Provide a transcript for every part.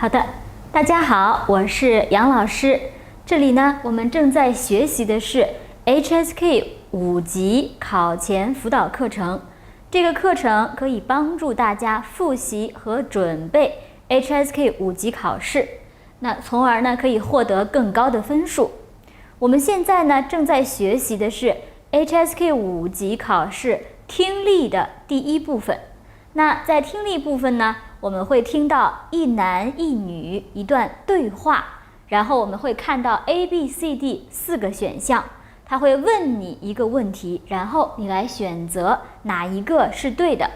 好的，大家好，我是杨老師。這裡呢，我們正在學習的是 HSK 5級考前輔導課程。這個課程可以幫助大家複習和準備 HSK 5級考試，那從而呢可以獲得更高的分數。我們現在呢正在學習的是 HSK 5級考試聽力的第一部分。那在聽力部分呢，我們會聽到一男一女一段對話，然後我們會看到 A、B、C、D 4個選項，他會問你一個問題，然後你來選擇哪一個是對的。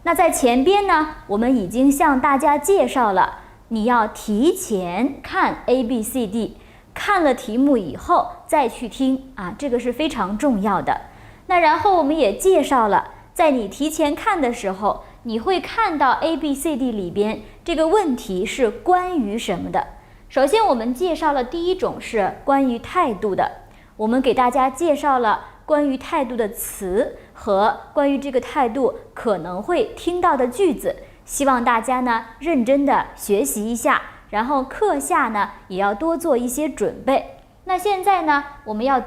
那在前邊呢，我們已經向大家介紹了，你要提前看 A、B、C、D， 看了題目以後再去听啊，這個是非常重要的。那然後我們也介紹了，在你提前看的時候，你會看到 A、B、C、D 裡邊這個問題是關於什麼的。首先我們介紹了第一種是關於態度的，我們給大家介紹了關於態度的詞和關於這個態度可能會聽到的句子，希望大家呢認真的學習一下，然後課下呢也要多做一些準備。那現在呢，我們要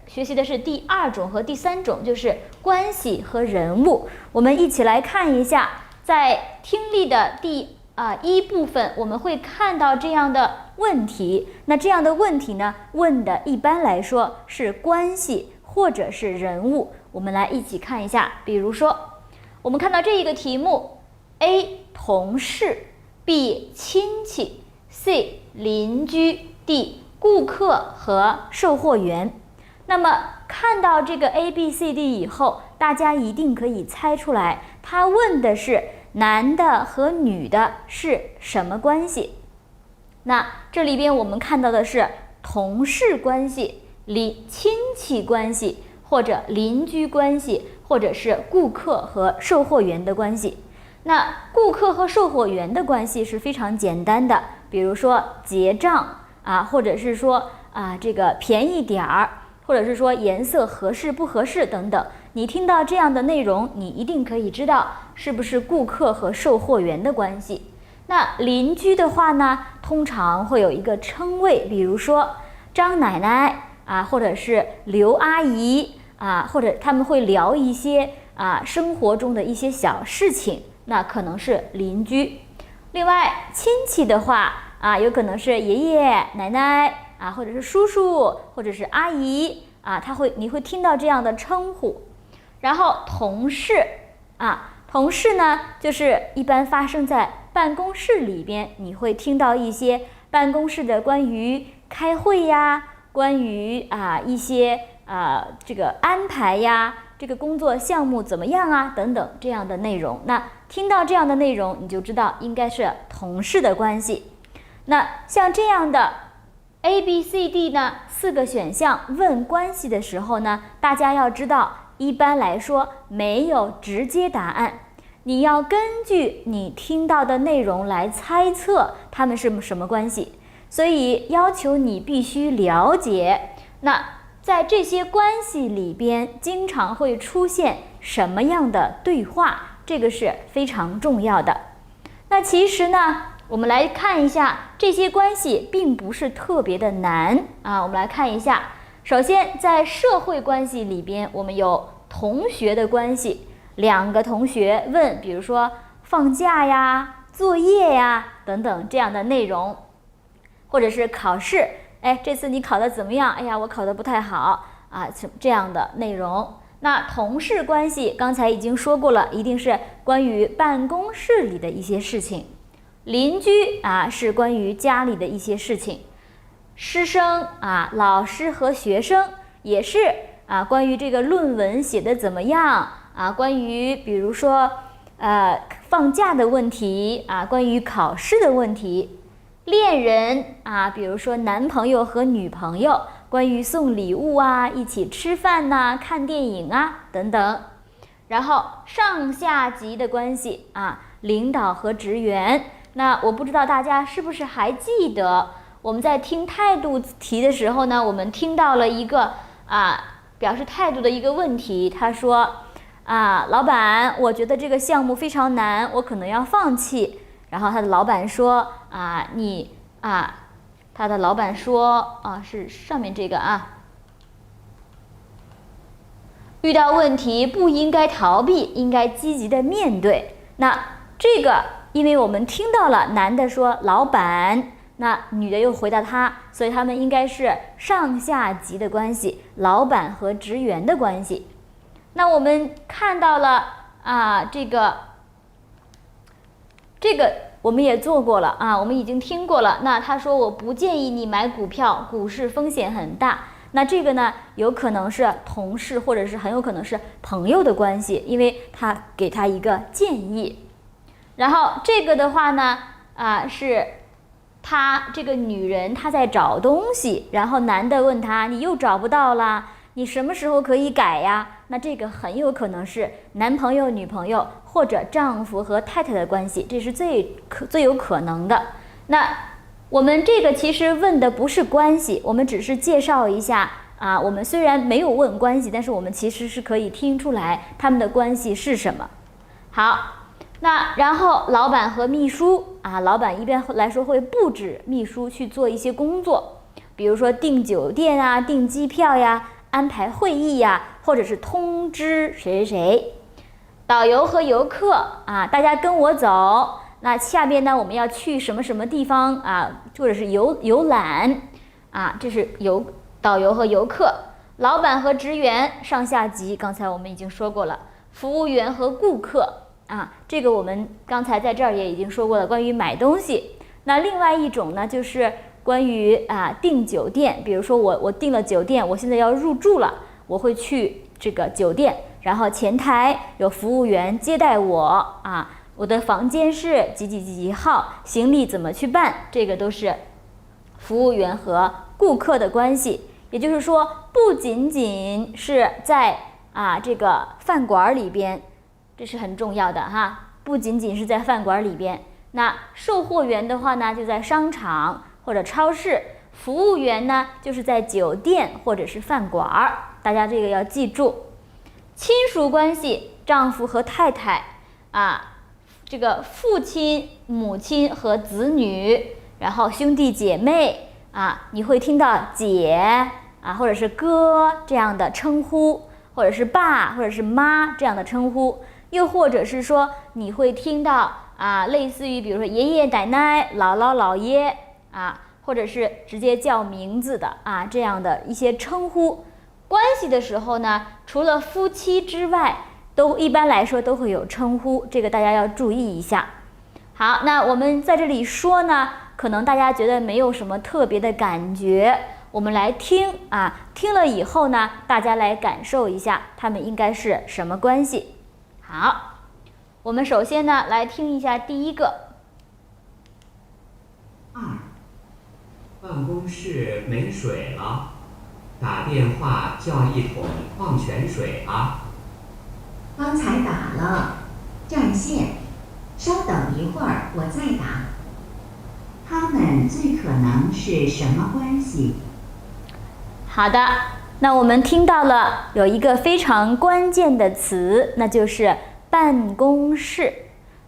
學習的是第二種和第三種，就是關係和人物。我們一起來看一下，在聽力的第一部分，我們會看到這樣的問題。那這樣的問題呢，問的一般來說是關係或者是人物。我們來一起看一下，比如說，我們看到這一個題目 ：A 同事 ，B 親戚 ，C 鄰居 ，D 顧客和售貨員。那麼看到這個 A、B、C、D 以後，大家一定可以猜出來，他問的是男的和女的是什麼關係。那這裡邊我們看到的是同事關係、親戚關係，或者鄰居關係，或者是顧客和售貨員的關係。那顧客和售貨員的關係是非常簡單的，比如說結賬或者是說這個便宜點兒，或者是說顏色合適不合適等等。你聽到這樣的內容，你一定可以知道是不是顧客和售貨員的關係。那鄰居的話呢，通常會有一個稱謂，比如說張奶奶或者是劉阿姨或者他們會聊一些生活中的一些小事情，那可能是鄰居。另外親戚的話有可能是爺爺奶奶或者是叔叔，或者是阿姨你會聽到這樣的稱呼。然後同事同事呢，就是一般發生在辦公室裡邊，你會聽到一些辦公室的關於開會呀，關於一些這個安排呀，這個工作項目怎麼樣等等這樣的內容。那聽到這樣的內容，你就知道應該是同事的關係。那像這樣的 A、B、C、D 呢4個選項問關係的時候呢，大家要知道，一般來說沒有直接答案，你要根據你聽到的內容來猜測他們是什麼關係，所以要求你必須了解，那在這些關係裡邊經常會出現什麼樣的對話，這個是非常重要的。那其實呢，我們來看一下這些關係並不是特別的難我们來看一下，首先在社會關係裡邊，我們有同學的關係，兩個同學問，比如說放假呀、作業呀等等這樣的內容，或者是考試，這次你考得怎麼樣？哎呀，我考得不太好這樣的內容。那同事關係剛才已經說過了，一定是關於辦公室裡的一些事情。鄰居是關於家裡的一些事情。師生老師和學生也是關於這個論文寫得怎麼樣關於比如說放假的問題關於考試的問題。戀人比如說男朋友和女朋友，關於送禮物一起吃飯看電影等等。然後上下級的關係領導和職員。那我不知道大家是不是還記得，我們在聽態度題的時候呢，我們聽到了一個表示態度的一個問題，他說老闆，我覺得這個項目非常難，我可能要放棄。然後他的老板說他的老板说是上面这个遇到問題不應該逃避，應該積極的面對。那這個，因為我們聽到了男的說老板，那女的又回答他，所以他們應該是上下級的關係，老板和職員的關係。那我們看到了這個我們也做過了我們已經聽過了。那他說我不建議你買股票，股市風險很大。那這個呢，有可能是同事，或者是很有可能是朋友的關係，因為他給他一個建議。然後這個的話呢，是他這個女人她在找東西，然後男的問她，你又找不到啦，你什麼時候可以改呀？那這個很有可能是男朋友、女朋友或者丈夫和太太的關係，這是最有可能的。那我們這個其實問的不是關係，我們只是介紹一下我們雖然沒有問關係，但是我們其實是可以聽出來他們的關係是什麼。好，那然後老闆和秘書老闆一般來說會布置秘書去做一些工作，比如說訂酒店訂機票呀，安排會議呀，或者是通知誰誰誰。導遊和遊客大家跟我走。那下邊呢，我們要去什麼什麼地方或者是遊覽這是導遊和遊客。老闆和職員，上下級，剛才我們已經說過了。服務員和顧客這個我們剛才在這兒也已經說過了，關於買東西。那另外一種呢，就是關於訂酒店，比如說我訂了酒店，我現在要入住了，我會去這個酒店，然後前台有服務員接待我我的房間是幾幾幾幾號，行李怎麼去辦，這個都是服務員和顧客的關係。也就是說，不僅僅是在這個飯館裡邊，這是很重要的不僅僅是在飯館裡邊。那售貨員的話呢，就在商場或者超市；服務員呢，就是在酒店或者是飯館。大家這個要記住。親屬關係，丈夫和太太這個父親、母親和子女，然後兄弟姐妹你會聽到姐或者是哥這樣的稱呼，或者是爸或者是媽這樣的稱呼，又或者是說你會聽到類似於比如說爺爺奶奶、姥姥姥爺或者是直接叫名字的這樣的一些稱呼。關係的時候呢，除了夫妻之外，都一般來說都會有稱呼，這個大家要注意一下。好，那我們在這裡說呢，可能大家覺得沒有什麼特別的感覺，我們來聽聽了以後呢，大家來感受一下他們應該是什麼關係。好，我們首先呢來聽一下第一個。辦公室沒水了，打電話叫一桶礦泉水剛才打了，占線，稍等一會兒我再打。他們最可能是什麼關係？好的，那我們聽到了有一個非常關鍵的詞，那就是辦公室。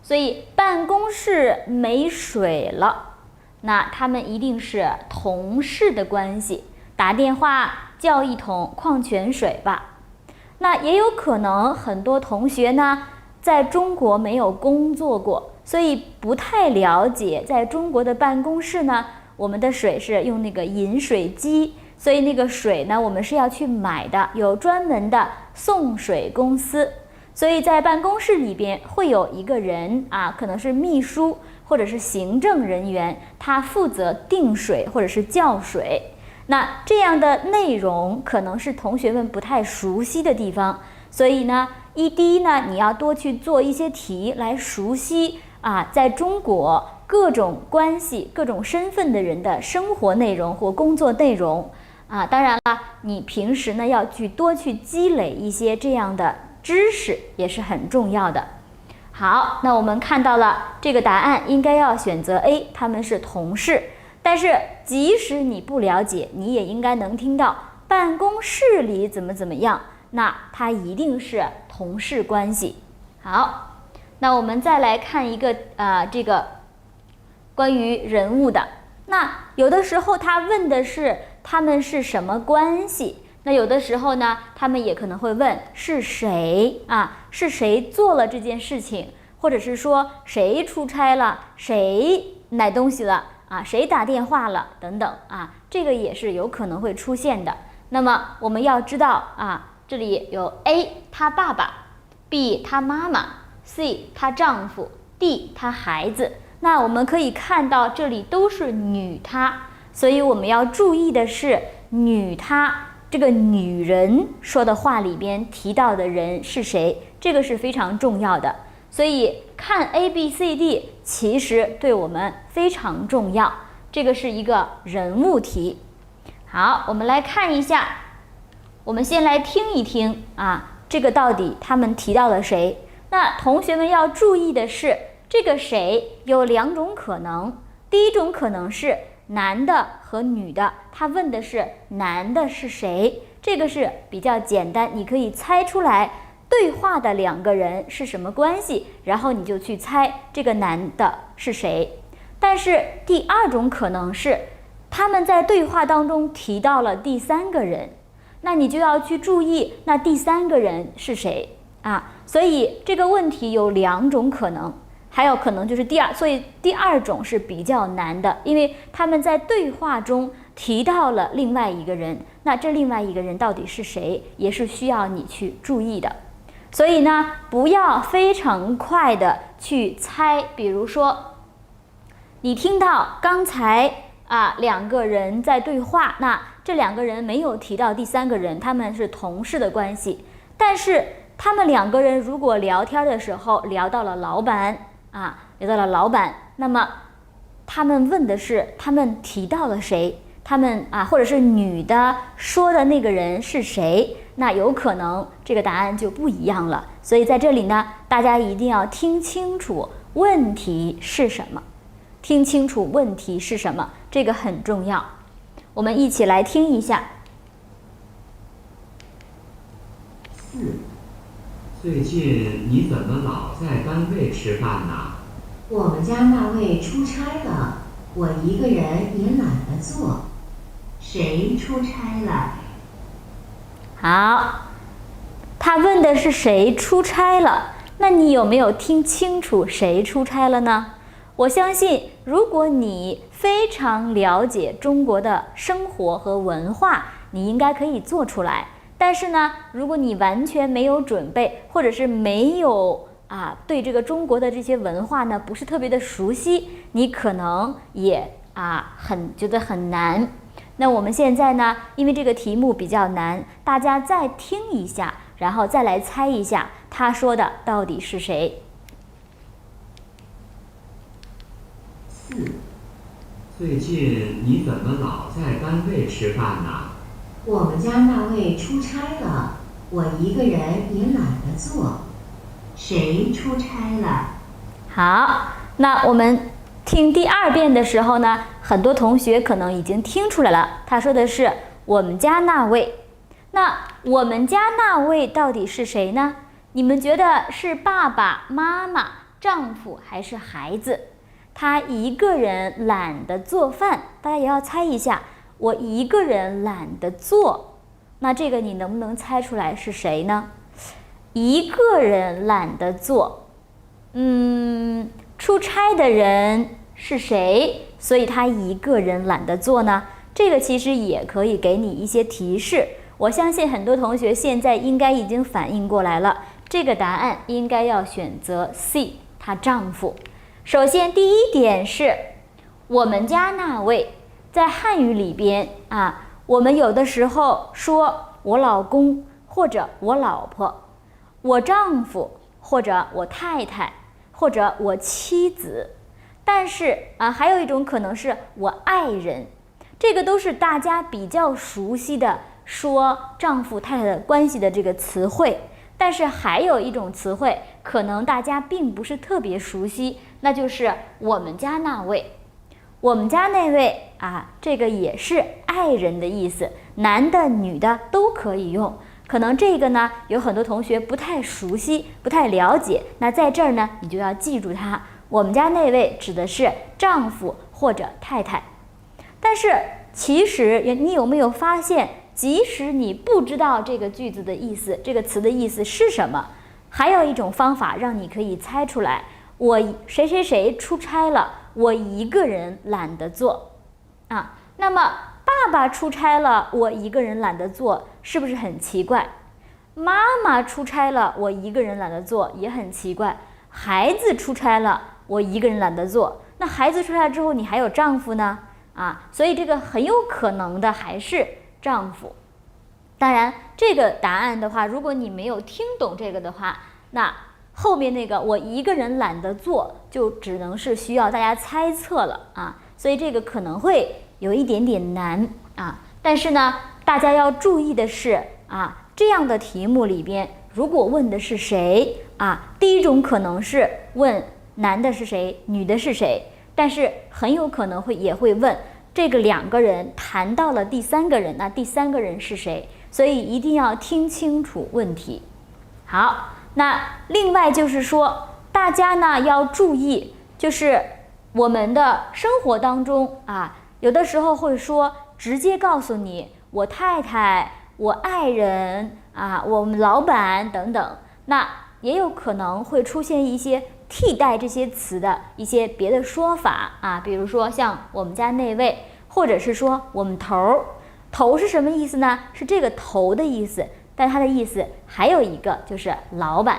所以辦公室沒水了，那他們一定是同事的關係，打電話叫一桶礦泉水吧。那也有可能很多同學呢，在中國沒有工作過，所以不太了解在中國的辦公室呢，我們的水是用那個飲水機，所以那個水呢，我們是要去買的，有專門的送水公司。所以在辦公室裡邊會有一個人可能是秘書或者是行政人員，他負責訂水或者是叫水。那這樣的內容可能是同學們不太熟悉的地方，所以呢，第一呢，你要多去做一些題來熟悉在中國各種關係、各種身份的人的生活內容或工作內容當然了，你平時呢要多去積累一些這樣的知識，也是很重要的。好，那我們看到了這個答案應該要選擇 A， 他們是同事。但是即使你不了解，你也應該能聽到辦公室裡怎麼樣，那它一定是同事關係。好，那我們再來看一個這個關於人物的。那有的時候他問的是他們是什麼關係，那有的時候呢，他們也可能會問是誰啊，是誰做了這件事情，或者是說誰出差了，誰買東西了啊，誰打電話了等等啊，這個也是有可能會出現的。那麼我們要知道啊，這裡有 A 他爸爸， B 他媽媽， C 他丈夫， D 他孩子。那我们可以看到这裡都是女他，所以我們要注意的是女他這個女人說的話裡邊提到的人是誰，這個是非常重要的。所以看 A、B、C、D 其實對我們非常重要，這個是一個人物題。好，我們來看一下，我們先來聽一聽啊，這個到底他們提到了誰？那同學們要注意的是，這個誰有兩種可能。第一種可能是男的和女的，他問的是男的是誰，這個是比較簡單，你可以猜出來對話的兩個人是什麼關係，然後你就去猜這個男的是誰。但是第二種可能是他們在對話當中提到了第三個人，那你就要去注意那第三個人是誰啊。所以這個問題有兩種可能，還有可能就是所以第二種是比較難的，因為他們在對話中提到了另外一個人，那這另外一個人到底是誰，也是需要你去注意的。所以呢，不要非常快的去猜，比如說你听到剛才兩個人在對話，那這兩個人沒有提到第三個人，他們是同事的關係，但是他們兩個人如果聊天的時候聊到了老闆那麼他們問的是他們提到了誰，他們或者是女的說的那個人是誰，那有可能這個答案就不一樣了。所以在這裡呢，大家一定要聽清楚問題是什麼，聽清楚問題是什麼，這個很重要。我們一起來聽一下。4. 最近你怎麼老在單位吃飯呢？我們家那位出差了，我一個人也懶得做。誰出差了？好，他問的是誰出差了，那你有沒有聽清楚誰出差了呢？我相信如果你非常了解中國的生活和文化，你應該可以做出來。但是呢，如果你完全沒有準備，或者是沒有對這個中國的這些文化呢不是特別的熟悉，你可能也覺得很難。那我們現在呢，因為這個題目比較難，大家再聽一下，然後再來猜一下他說的到底是誰。4. 最近你怎麼老在單位吃飯呢？我們家那位出差了，我一個人也懶得做。誰出差了？好，那我們聽第二遍的時候呢，很多同學可能已經聽出來了，他說的是我們家那位。那我們家那位到底是誰呢？你們覺得是爸爸媽媽、丈夫還是孩子？他一個人懶得做飯，大家也要猜一下，我一個人懶得做，那這個你能不能猜出來是誰呢？一個人懶得做，出差的人是誰？所以他一個人懶得做呢？這個其實也可以給你一些提示。我相信很多同學現在應該已經反應過來了，這個答案應該要選擇 C， 她丈夫。首先第一點是我們家那位，在漢語裡邊我們有的時候說我老公或者我老婆，我丈夫或者我太太或者我妻子，但是還有一種可能是我愛人，這個都是大家比較熟悉的說丈夫太太的關係的這個詞彙。但是還有一種詞彙可能大家並不是特別熟悉，那就是我們家那位。我們家那位這個也是愛人的意思，男的女的都可以用。可能這個呢有很多同學不太熟悉，不太了解，那在這兒呢你就要記住它。我們家那位指的是丈夫或者太太。但是其實你有沒有發現，即使你不知道這個句子的意思，这個詞的意思是什麼，還有一種方法讓你可以猜出來，我誰誰誰出差了，我一個人懶得做啊。那麼爸爸出差了，我一個人懶得做，是不是很奇怪？媽媽出差了，我一個人懶得做，也很奇怪。孩子出差了，我一個人懶得做，那孩子出差之後，你還有丈夫呢？所以这個很有可能的還是丈夫。當然，這個答案的話，如果你沒有聽懂這個的話，那後面那個我一個人懶得做，就只能是需要大家猜測了所以這個可能會有一點點難但是呢，大家要注意的是這樣的題目裡邊，如果問的是誰第一種可能是問男的是誰，女的是誰，但是很有可能也會問這個兩個人談到了第三個人，那第三個人是誰？所以一定要聽清楚問題。好，那另外就是說，大家呢要注意，就是我們的生活當中有的時候會說直接告訴你我太太、我愛人我們老闆等等，那也有可能會出現一些替代這些詞的一些別的說法比如說像我們家那位，或者是說我們頭。頭是什麼意思呢？是這個頭的意思，但它的意思還有一個就是老闆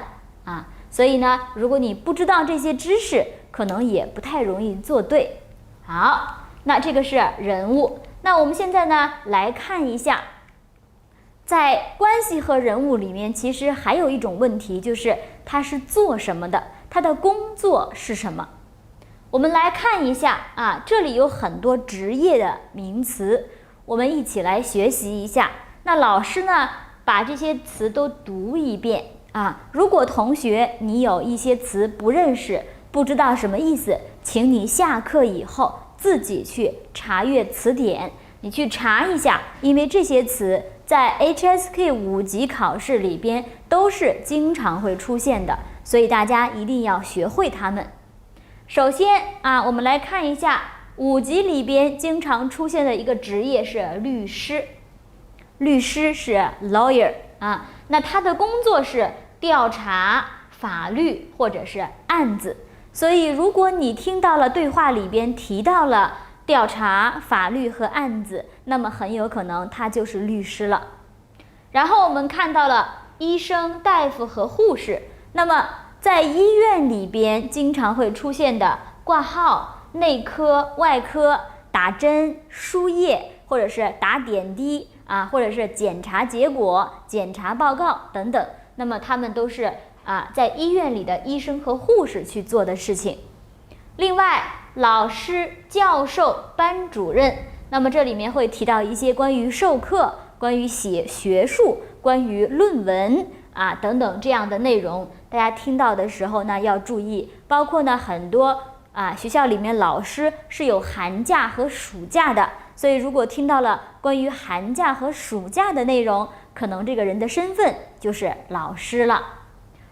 所以呢，如果你不知道這些知識，可能也不太容易做對。好，那這個是人物。那我們現在呢來看一下，在關係和人物裡面，其實還有一種問題，就是他是做什麼的，他的工作是什麼。我們來看一下這裡有很多職業的名詞，我們一起來學習一下。那老師呢把這些詞都讀一遍如果同學你有一些詞不認識，不知道什麼意思，請你下課以後自己去查閱詞典，你去查一下，因為這些詞在 HSK 5級考試裡邊都是經常會出現的，所以大家一定要學會它們。首先我們來看一下5級裡邊經常出現的一個職業是律師。律師是 lawyer 那他的工作是調查法律或者是案子，所以如果你聽到了對話裡邊提到了調查法律和案子，那麼很有可能他就是律師了。然後我們看到了醫生、大夫和護士，那麼在醫院裡邊經常會出現的掛號、內科、外科、打針、輸液或者是打點滴或者是檢查結果、檢查報告等等，那麼他們都是在醫院裡的醫生和護士去做的事情。另外，老師、教授、班主任，那麼這裡面會提到一些關於授課、關於寫學術、關於論文等等這樣的內容，大家聽到的時候呢要注意，包括呢很多學校裡面老師是有寒假和暑假的，所以如果聽到了關於寒假和暑假的內容，可能這個人的身份就是老師了。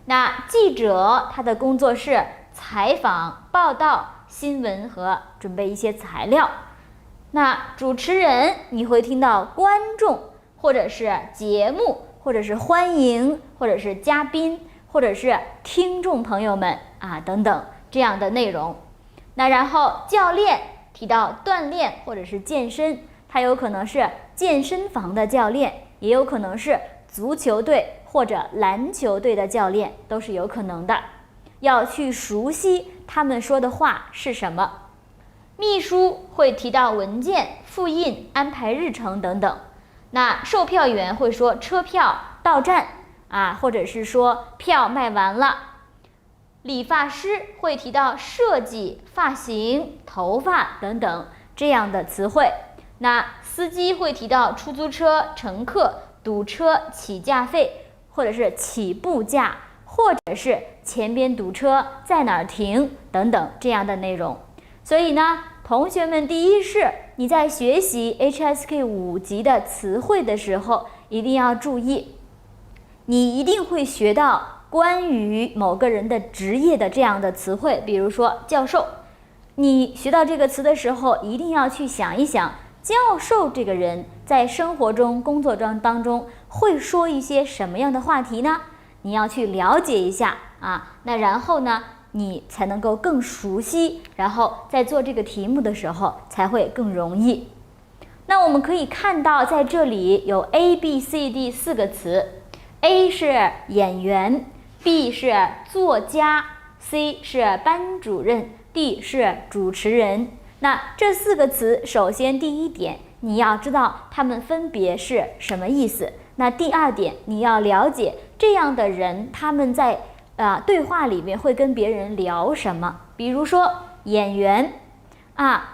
那記者他的工作是採訪、報道新聞和準備一些材料。那主持人你會聽到觀眾或者是節目或者是歡迎或者是嘉賓或者是聽眾朋友們等等這樣的內容。那然後教練提到鍛鍊或者是健身，他有可能是健身房的教練，也有可能是足球队或者籃球队的教練，都是有可能的。要去熟悉他們說的話是什麼。秘書會提到文件、複印、安排日程等等。那售票員會說車票到站或者是說票賣完了。理髮師會提到設計、髮型、頭髮等等這樣的詞彙。那司機會提到出租車、乘客、堵車、起價費或者是起步價，或者是前邊堵車在哪兒停等等這樣的內容。所以呢，同學們，第一是你在學習 HSK 5級的詞彙的時候，一定要注意，你一定會學到關於某個人的職業的這樣的詞彙，比如說教授。你學到這個詞的時候，一定要去想一想，教授這個人在生活中、工作當中會說一些什麼樣的話題呢？你要去了解一下啊。那然後呢，你才能夠更熟悉，然後在做這個題目的時候才會更容易。那我們可以看到，在這裡有 A、B、C、D 4個詞 ，A 是演員 ，B 是作家 ，C 是班主任，D 是主持人。那這4個詞，首先第一點，你要知道它們分別是什麼意思。那第二點，你要了解這樣的人，他們在對話裡面會跟別人聊什麼。比如說演员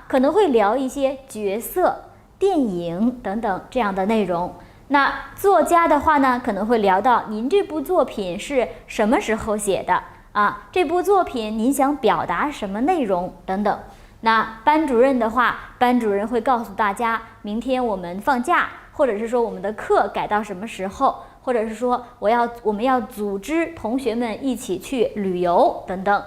可能會聊一些角色、電影等等這樣的內容。那作家的話呢，可能會聊到您這部作品是什麼時候寫的這部作品您想表達什麼內容等等。那班主任的話，班主任会告訴大家，明天我們放假，或者是說我們的課改到什麼時候，或者是说我们要組織同學們一起去旅遊等等。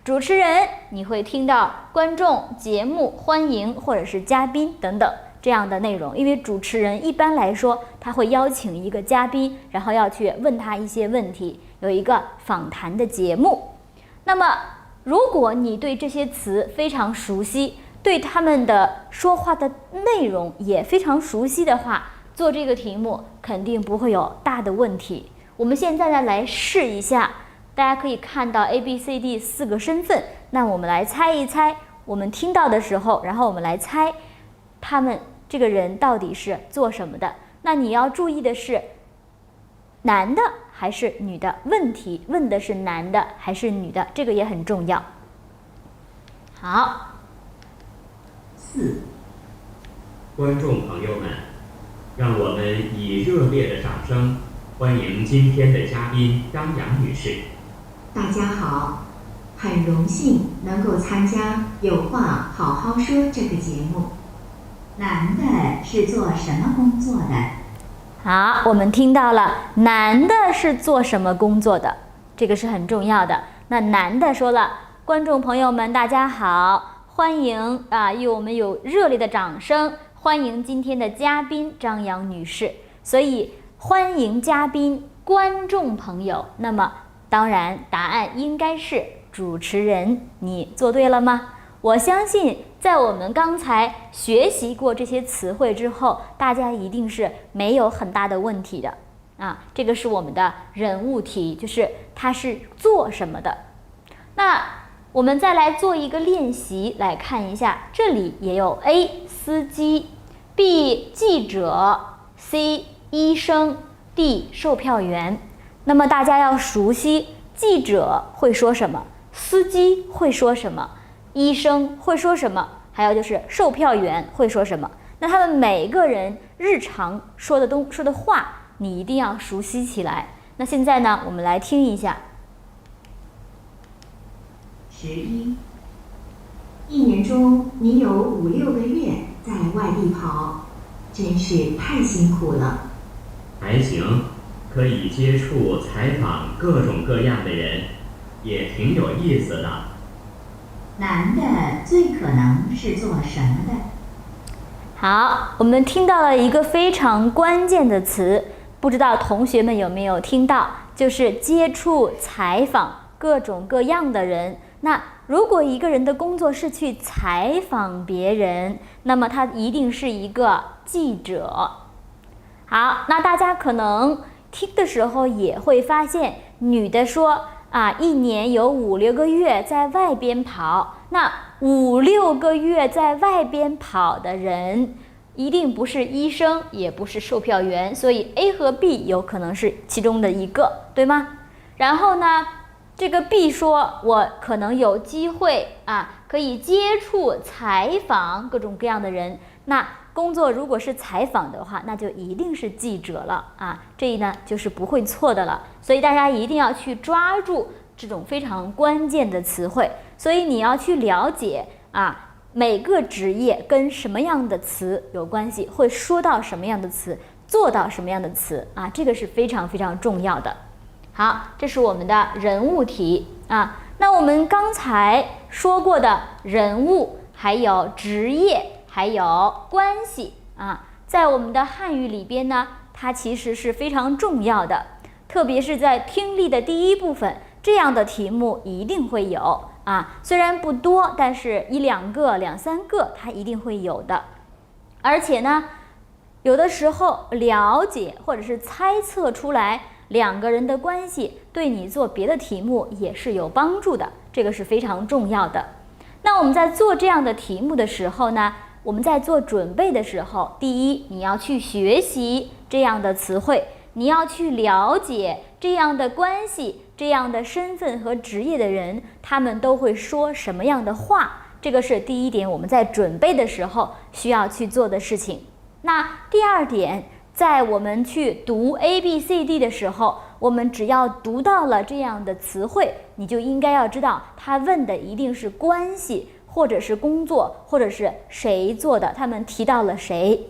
主持人，你會聽到觀眾、節目、歡迎或者是嘉賓等等這樣的內容，因為主持人一般來說他會邀請一個嘉賓，然後要去問他一些問題，有一個訪談的節目。那麼如果你對這些詞非常熟悉，對他們的說話的內容也非常熟悉的話，做這個題目肯定不會有大的問題。我們現在呢來試一下，大家可以看到 A、B、C、D 4個身份，那我們來猜一猜，我們聽到的時候，然後我們來猜他們這個人到底是做什麼的。那你要注意的是，男的還是女的？問題問的是男的還是女的，這個也很重要。好4，觀眾朋友們，讓我們以熱烈的掌聲歡迎今天的嘉賓張揚女士。大家好，很榮幸能夠參加有話好好說這個節目。男的是做什麼工作的？好，我們聽到了男的是做什麼工作的，這個是很重要的。那男的說了，觀眾朋友們大家好，歡迎我們有熱烈的掌聲歡迎今天的嘉賓張揚女士。所以歡迎嘉賓觀眾朋友，那麼當然答案應該是主持人。你做對了嗎？我相信在我們剛才學習過這些詞彙之後，大家一定是沒有很大的問題的這個是我們的人物題，就是他是做什麼的。那我們再來做一個練習，來看一下，這裡也有 A 司機， B 記者， C 醫生， D 售票員。那麼大家要熟悉記者會說什麼，司機會說什麼，醫生會說什麼，還有就是售票員會說什麼。那他們每個人日常說的話，你一定要熟悉起來。那現在呢，我們來聽一下。11，一年中你有5、6個月在外地跑，真是太辛苦了。還行，可以接觸採訪各種各樣的人，也挺有意思的。男的最可能是做什麼的？好，我們聽到了一個非常關鍵的詞，不知道同學們有沒有聽到，就是接觸採訪各種各樣的人。那如果一個人的工作是去採訪別人，那麼他一定是一個記者。好，那大家可能聽的時候也會發現，女的說一年有5、6個月在外邊跑，那5、6個月在外邊跑的人一定不是醫生，也不是售票員，所以 A 和 B 有可能是其中的一個，對嗎？然後呢，這個 B 說我可能有機會可以接觸採訪各種各樣的人，那工作如果是採訪的話，那就一定是記者了這呢就是不會錯的了。所以大家一定要去抓住這種非常關鍵的詞彙，所以你要去了解每個職業跟什麼樣的詞有關係，會說到什麼樣的詞，做到什麼樣的詞這個是非常非常重要的。好，這是我們的人物題啊。那我們剛才說過的人物，還有職業，還有關係啊，在我們的漢語裡邊呢，它其實是非常重要的，特別是在聽力的第一部分，這樣的題目一定會有啊。雖然不多，但是1、2個、2、3個，它一定會有的。而且呢，有的時候了解或者是猜測出來2個人的關係，對你做別的題目也是有幫助的，這個是非常重要的。那我們在做這樣的題目的時候呢，我們在做準備的時候，第一，你要去學習這樣的詞彙，你要去了解這樣的關係、這樣的身份和職業的人，他們都會說什麼樣的話，這個是第一點，我們在準備的時候需要去做的事情。那第二點，在我們去讀 ABCD 的時候，我們只要讀到了這樣的詞彙，你就應該要知道，他問的一定是關係，或者是工作，或者是誰做的，他們提到了誰。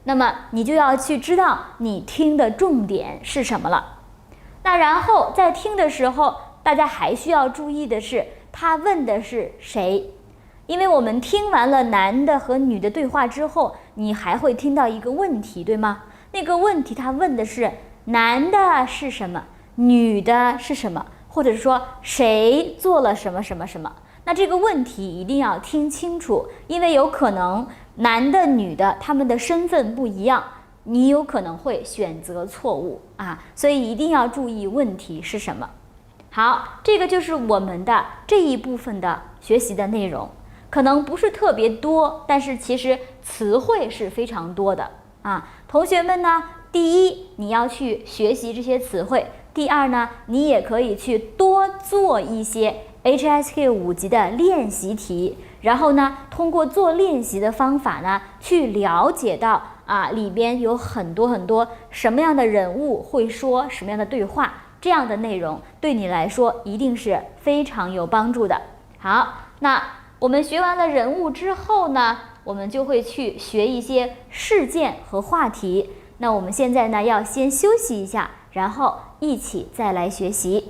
那麼你就要去知道你聽的重點是什麼了。那然後在聽的時候，大家還需要注意的是，他問的是誰。因為我們聽完了男的和女的對話之後，你還會聽到一個問題，對嗎？那個問題他問的是男的是什麼，女的是什麼，或者說誰做了什麼什麼什麼。那這個問題一定要聽清楚，因為有可能男的女的他們的身份不一樣，你有可能会選擇錯誤啊，所以一定要注意問題是什麼。好，這個就是我們的這一部分的學習的內容。可能不是特別多，但是其實詞彙是非常多的啊。同學們呢，第一，你要去學習這些詞彙；第二呢，你也可以去多做一些 HSK 5級的練習題，然後呢，通過做練習的方法呢，去了解到裡邊有很多什麼樣的人物會說什麼樣的對話，這樣的內容對你來說一定是非常有幫助的。好，那我們學完了人物之後呢，我們就会去學一些事件和話題。那我們現在呢，要先休息一下，然後一起再來學習。